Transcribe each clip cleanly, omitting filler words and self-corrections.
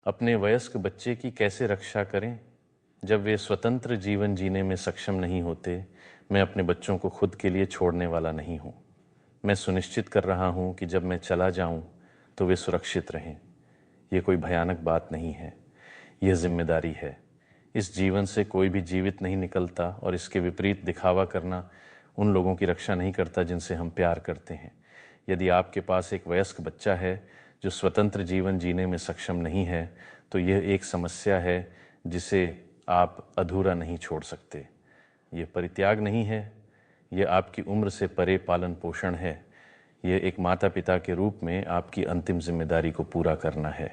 अपने वयस्क बच्चे की कैसे रक्षा करें जब वे स्वतंत्र जीवन जीने में सक्षम नहीं होते। मैं अपने बच्चों को खुद के लिए छोड़ने वाला नहीं हूँ। मैं सुनिश्चित कर रहा हूँ कि जब मैं चला जाऊँ तो वे सुरक्षित रहें। ये कोई भयानक बात नहीं है, यह जिम्मेदारी है। इस जीवन से कोई भी जीवित नहीं निकलता और इसके विपरीत दिखावा करना उन लोगों की रक्षा नहीं करता जिनसे हम प्यार करते हैं। यदि आपके पास एक वयस्क बच्चा है जो स्वतंत्र जीवन जीने में सक्षम नहीं है, तो यह एक समस्या है जिसे आप अधूरा नहीं छोड़ सकते। यह परित्याग नहीं है, यह आपकी उम्र से परे पालन पोषण है। यह एक माता पिता के रूप में आपकी अंतिम जिम्मेदारी को पूरा करना है।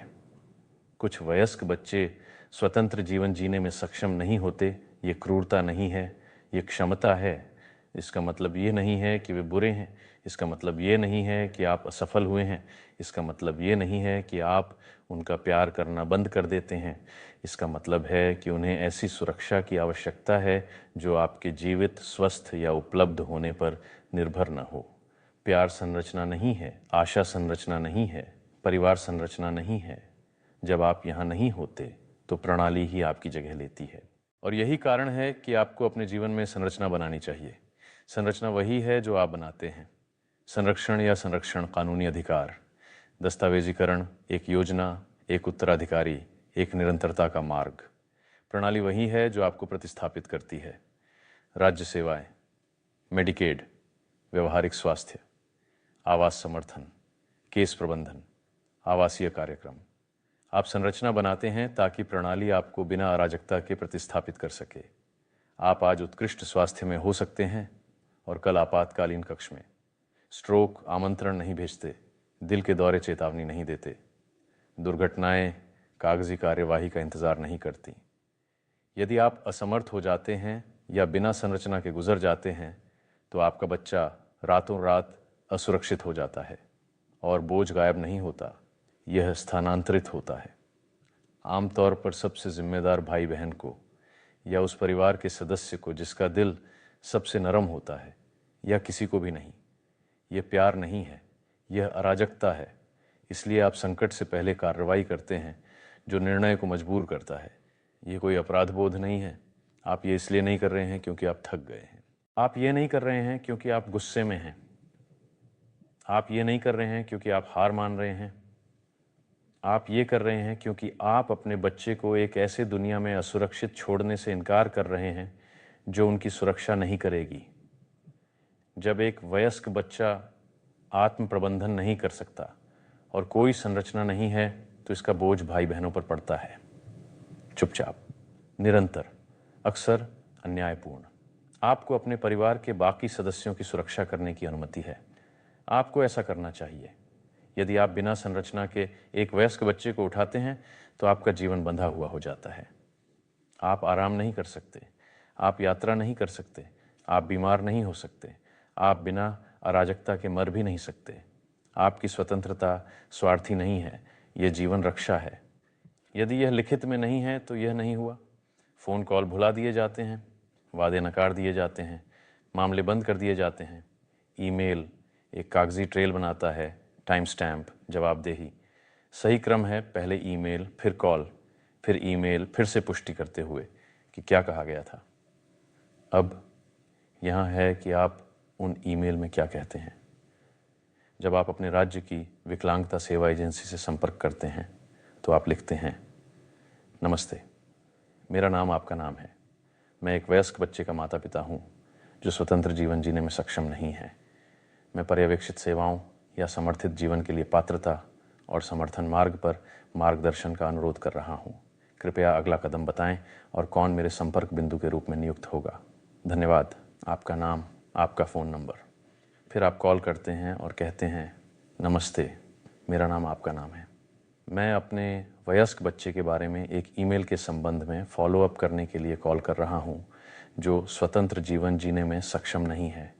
कुछ वयस्क बच्चे स्वतंत्र जीवन जीने में सक्षम नहीं होते, ये क्रूरता नहीं है, ये क्षमता है। इसका मतलब ये नहीं है कि वे बुरे हैं, इसका मतलब ये नहीं है कि आप असफल हुए हैं, इसका मतलब ये नहीं है कि आप उनका प्यार करना बंद कर देते हैं। इसका मतलब है कि उन्हें ऐसी सुरक्षा की आवश्यकता है जो आपके जीवित, स्वस्थ या उपलब्ध होने पर निर्भर न हो। प्यार संरचना नहीं है, आशा संरचना नहीं है, परिवार संरचना नहीं है। जब आप यहाँ नहीं होते तो प्रणाली ही आपकी जगह लेती है। और यही कारण है कि आपको अपने जीवन में संरचना बनानी चाहिए। संरचना वही है जो आप बनाते हैं। संरक्षण या संरक्षण कानूनी अधिकार, दस्तावेजीकरण, एक योजना, एक उत्तराधिकारी, एक निरंतरता का मार्ग। प्रणाली वही है जो आपको प्रतिस्थापित करती है। राज्य सेवाएं, मेडिकेड, व्यवहारिक स्वास्थ्य, आवास समर्थन, केस प्रबंधन, आवासीय कार्यक्रम। आप संरचना बनाते हैं ताकि प्रणाली आपको बिना अराजकता के प्रतिस्थापित कर सके। आप आज उत्कृष्ट स्वास्थ्य में हो सकते हैं और कल आपातकालीन कक्ष में। स्ट्रोक आमंत्रण नहीं भेजते, दिल के दौरे चेतावनी नहीं देते, दुर्घटनाएं कागजी कार्यवाही का इंतजार नहीं करती। यदि आप असमर्थ हो जाते हैं या बिना संरचना के गुजर जाते हैं तो आपका बच्चा रातों रात असुरक्षित हो जाता है और बोझ गायब नहीं होता, यह स्थानांतरित होता है। आमतौर पर सबसे जिम्मेदार भाई बहन को या उस परिवार के सदस्य को जिसका दिल सबसे नरम होता है, या किसी को भी नहीं। यह प्यार नहीं है, यह अराजकता है। इसलिए आप संकट से पहले कार्रवाई करते हैं जो निर्णय को मजबूर करता है। यह कोई अपराध बोध नहीं है। आप ये इसलिए नहीं कर रहे हैं क्योंकि आप थक गए हैं। आप ये नहीं कर रहे हैं क्योंकि आप गुस्से में हैं। आप ये नहीं कर रहे हैं क्योंकि आप हार मान रहे हैं। आप ये कर रहे हैं क्योंकि आप अपने बच्चे को एक ऐसे दुनिया में असुरक्षित छोड़ने से इनकार कर रहे हैं जो उनकी सुरक्षा नहीं करेगी। जब एक वयस्क बच्चा आत्म प्रबंधन नहीं कर सकता और कोई संरचना नहीं है तो इसका बोझ भाई बहनों पर पड़ता है। चुपचाप, निरंतर, अक्सर अन्यायपूर्ण। आपको अपने परिवार के बाकी सदस्यों की सुरक्षा करने की अनुमति है। आपको ऐसा करना चाहिए। यदि आप बिना संरचना के एक वयस्क बच्चे को उठाते हैं तो आपका जीवन बंधा हुआ हो जाता है। आप आराम नहीं कर सकते, आप यात्रा नहीं कर सकते, आप बीमार नहीं हो सकते, आप बिना अराजकता के मर भी नहीं सकते। आपकी स्वतंत्रता स्वार्थी नहीं है, यह जीवन रक्षा है। यदि यह लिखित में नहीं है तो यह नहीं हुआ। फ़ोन कॉल भुला दिए जाते हैं, वादे नकार दिए जाते हैं, मामले बंद कर दिए जाते हैं। ईमेल एक कागजी ट्रेल बनाता है, टाइम स्टैम्प, जवाबदेही। सही क्रम है, पहले ईमेल, फिर कॉल, फिर ईमेल, फिर से पुष्टि करते हुए कि क्या कहा गया था। अब यहाँ है कि आप उन ईमेल में क्या कहते हैं। जब आप अपने राज्य की विकलांगता सेवा एजेंसी से संपर्क करते हैं तो आप लिखते हैं, नमस्ते, मेरा नाम आपका नाम है। मैं एक वयस्क बच्चे का माता पिता हूँ जो स्वतंत्र जीवन जीने में सक्षम नहीं है। मैं पर्यवेक्षित सेवाओं या समर्थित जीवन के लिए पात्रता और समर्थन मार्ग पर मार्गदर्शन का अनुरोध कर रहा हूँ। कृपया अगला कदम बताएं और कौन मेरे संपर्क बिंदु के रूप में नियुक्त होगा। धन्यवाद। आपका नाम, आपका फ़ोन नंबर। फिर आप कॉल करते हैं और कहते हैं, नमस्ते, मेरा नाम आपका नाम है। मैं अपने वयस्क बच्चे के बारे में एक ईमेल के संबंध में फॉलोअप करने के लिए कॉल कर रहा हूँ जो स्वतंत्र जीवन जीने में सक्षम नहीं है।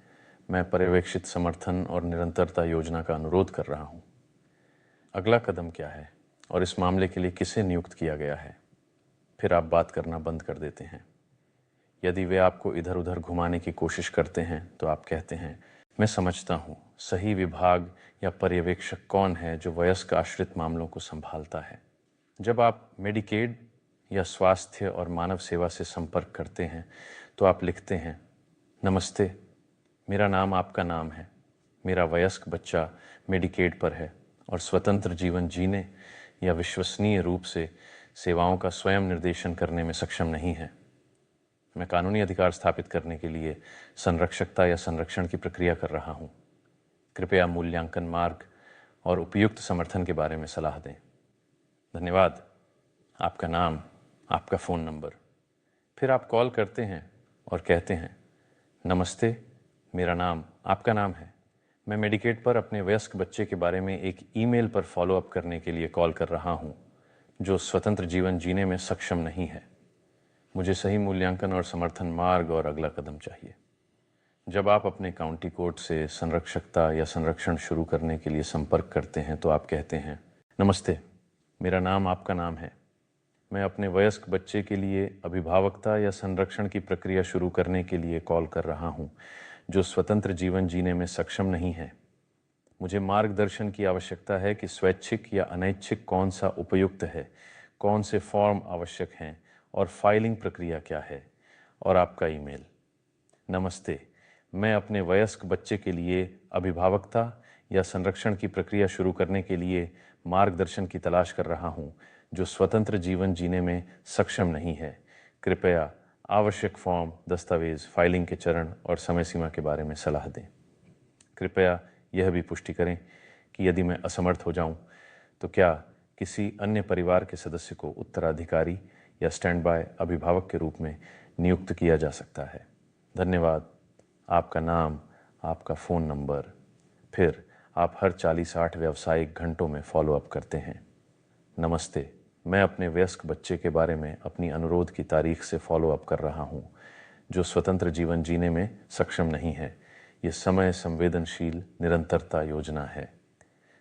मैं पर्यवेक्षित समर्थन और निरंतरता योजना का अनुरोध कर रहा हूँ। अगला कदम क्या है और इस मामले के लिए किसे नियुक्त किया गया है। फिर आप बात करना बंद कर देते हैं। यदि वे आपको इधर उधर घुमाने की कोशिश करते हैं तो आप कहते हैं, मैं समझता हूँ सही विभाग या पर्यवेक्षक कौन है जो वयस्क आश्रित मामलों को संभालता है। जब आप मेडिकेड या स्वास्थ्य और मानव सेवा से संपर्क करते हैं तो आप लिखते हैं, नमस्ते, मेरा नाम आपका नाम है। मेरा वयस्क बच्चा मेडिकेड पर है और स्वतंत्र जीवन जीने या विश्वसनीय रूप से सेवाओं का स्वयं निर्देशन करने में सक्षम नहीं है। मैं कानूनी अधिकार स्थापित करने के लिए संरक्षकता या संरक्षण की प्रक्रिया कर रहा हूँ। कृपया मूल्यांकन मार्ग और उपयुक्त समर्थन के बारे में सलाह दें। धन्यवाद। आपका नाम, आपका फ़ोन नंबर। फिर आप कॉल करते हैं और कहते हैं, नमस्ते, मेरा नाम आपका नाम है। मैं मेडिकेड पर अपने वयस्क बच्चे के बारे में एक ईमेल पर फॉलो अप करने के लिए कॉल कर रहा हूँ जो स्वतंत्र जीवन जीने में सक्षम नहीं है। मुझे सही मूल्यांकन और समर्थन मार्ग और अगला कदम चाहिए। जब आप अपने काउंटी कोर्ट से संरक्षकता या संरक्षण शुरू करने के लिए संपर्क करते हैं तो आप कहते हैं, नमस्ते, मेरा नाम आपका नाम है। मैं अपने वयस्क बच्चे के लिए अभिभावकता या संरक्षण की प्रक्रिया शुरू करने के लिए कॉल कर रहा हूँ जो स्वतंत्र जीवन जीने में सक्षम नहीं है। मुझे मार्गदर्शन की आवश्यकता है कि स्वैच्छिक या अनैच्छिक कौन सा उपयुक्त है, कौन से फॉर्म आवश्यक हैं और फाइलिंग प्रक्रिया क्या है। और आपका ईमेल। नमस्ते, मैं अपने वयस्क बच्चे के लिए अभिभावकता या संरक्षण की प्रक्रिया शुरू करने के लिए मार्गदर्शन की तलाश कर रहा हूँ जो स्वतंत्र जीवन जीने में सक्षम नहीं है। कृपया आवश्यक फॉर्म, दस्तावेज, फाइलिंग के चरण और समय सीमा के बारे में सलाह दें। कृपया यह भी पुष्टि करें कि यदि मैं असमर्थ हो जाऊं, तो क्या किसी अन्य परिवार के सदस्य को उत्तराधिकारी या स्टैंड बाय अभिभावक के रूप में नियुक्त किया जा सकता है। धन्यवाद। आपका नाम, आपका फ़ोन नंबर। फिर आप हर 40-60 व्यावसायिक घंटों में फॉलो अप करते हैं। नमस्ते, मैं अपने वयस्क बच्चे के बारे में अपनी अनुरोध की तारीख से फॉलो अप कर रहा हूँ जो स्वतंत्र जीवन जीने में सक्षम नहीं है। ये समय संवेदनशील निरंतरता योजना है।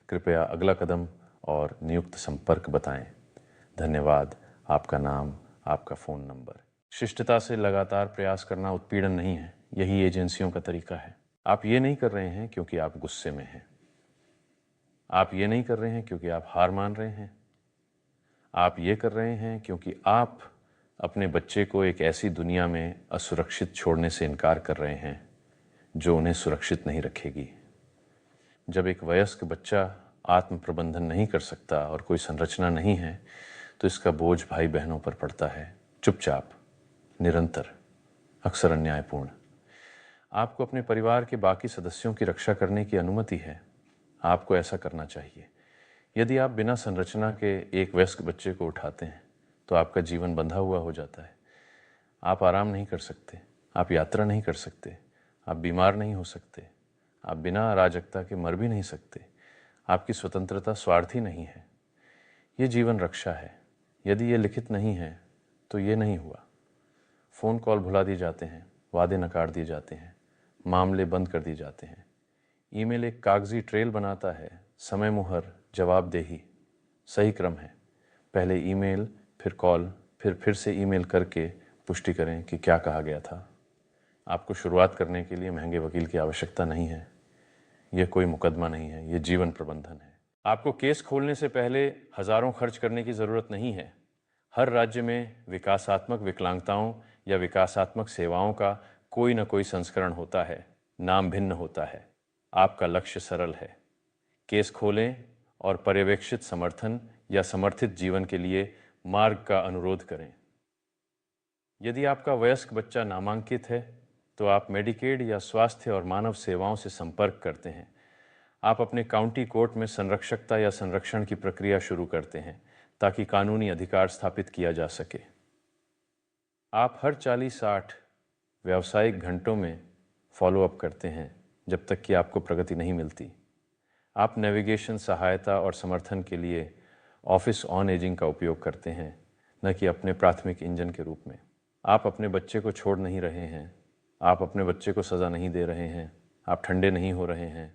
कृपया अगला कदम और नियुक्त संपर्क बताएं। धन्यवाद। आपका नाम, आपका फ़ोन नंबर। शिष्टता से लगातार प्रयास करना उत्पीड़न नहीं है, यही एजेंसियों का तरीका है। आप ये नहीं कर रहे हैं क्योंकि आप गुस्से में हैं। आप ये नहीं कर रहे हैं क्योंकि आप हार मान रहे हैं। आप ये कर रहे हैं क्योंकि आप अपने बच्चे को एक ऐसी दुनिया में असुरक्षित छोड़ने से इनकार कर रहे हैं जो उन्हें सुरक्षित नहीं रखेगी। जब एक वयस्क बच्चा आत्म प्रबंधन नहीं कर सकता और कोई संरचना नहीं है तो इसका बोझ भाई बहनों पर पड़ता है, चुपचाप, निरंतर, अक्सर अन्यायपूर्ण। आपको अपने परिवार के बाकी सदस्यों की रक्षा करने की अनुमति है। आपको ऐसा करना चाहिए। यदि आप बिना संरचना के एक वयस्क बच्चे को उठाते हैं तो आपका जीवन बंधा हुआ हो जाता है। आप आराम नहीं कर सकते, आप यात्रा नहीं कर सकते, आप बीमार नहीं हो सकते, आप बिना अराजकता के मर भी नहीं सकते। आपकी स्वतंत्रता स्वार्थी नहीं है, ये जीवन रक्षा है। यदि ये लिखित नहीं है तो ये नहीं हुआ। फ़ोन कॉल भुला दिए जाते हैं, वादे नकार दिए जाते हैं, मामले बंद कर दिए जाते हैं। ईमेल एक कागजी ट्रेल बनाता है, समय मुहर, जवाबदेही, सही क्रम है। पहले ईमेल, फिर कॉल, फिर से ईमेल करके पुष्टि करें कि क्या कहा गया था। आपको शुरुआत करने के लिए महंगे वकील की आवश्यकता नहीं है। यह कोई मुकदमा नहीं है, यह जीवन प्रबंधन है। आपको केस खोलने से पहले हज़ारों खर्च करने की ज़रूरत नहीं है। हर राज्य में विकासात्मक विकलांगताओं या विकासात्मक सेवाओं का कोई न कोई संस्करण होता है, नाम भिन्न होता है। आपका लक्ष्य सरल है। केस खोलें और पर्यवेक्षित समर्थन या समर्थित जीवन के लिए मार्ग का अनुरोध करें। यदि आपका वयस्क बच्चा नामांकित है तो आप मेडिकेड या स्वास्थ्य और मानव सेवाओं से संपर्क करते हैं। आप अपने काउंटी कोर्ट में संरक्षकता या संरक्षण की प्रक्रिया शुरू करते हैं ताकि कानूनी अधिकार स्थापित किया जा सके। आप हर 40-60 व्यावसायिक घंटों में फॉलो अप करते हैं जब तक कि आपको प्रगति नहीं मिलती। आप नेविगेशन सहायता और समर्थन के लिए ऑफिस ऑन एजिंग का उपयोग करते हैं, न कि अपने प्राथमिक इंजन के रूप में। आप अपने बच्चे को छोड़ नहीं रहे हैं। आप अपने बच्चे को सज़ा नहीं दे रहे हैं। आप ठंडे नहीं हो रहे हैं।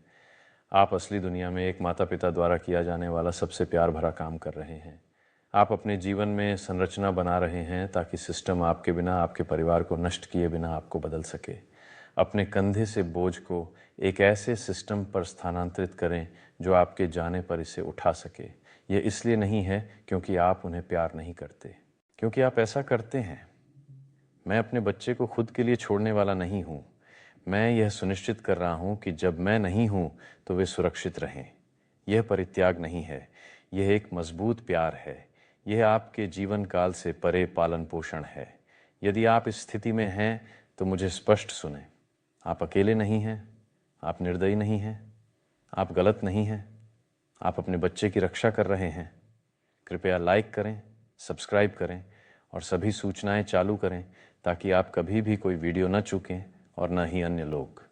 आप असली दुनिया में एक माता पिता द्वारा किया जाने वाला सबसे प्यार भरा काम कर रहे हैं। आप अपने जीवन में संरचना बना रहे हैं ताकि सिस्टम आपके बिना, आपके परिवार को नष्ट किए बिना आपको बदल सके। अपने कंधे से बोझ को एक ऐसे सिस्टम पर स्थानांतरित करें जो आपके जाने पर इसे उठा सके। यह इसलिए नहीं है क्योंकि आप उन्हें प्यार नहीं करते, क्योंकि आप ऐसा करते हैं। मैं अपने बच्चे को खुद के लिए छोड़ने वाला नहीं हूँ। मैं यह सुनिश्चित कर रहा हूँ कि जब मैं नहीं हूँ तो वे सुरक्षित रहें। यह परित्याग नहीं है, यह एक मजबूत प्यार है। यह आपके जीवन काल से परे पालन पोषण है। यदि आप इस स्थिति में हैं तो मुझे स्पष्ट सुनें। आप अकेले नहीं हैं, आप निर्दयी नहीं हैं, आप गलत नहीं हैं, आप अपने बच्चे की रक्षा कर रहे हैं। कृपया लाइक करें, सब्सक्राइब करें और सभी सूचनाएं चालू करें ताकि आप कभी भी कोई वीडियो न चूकें और न ही अन्य लोग।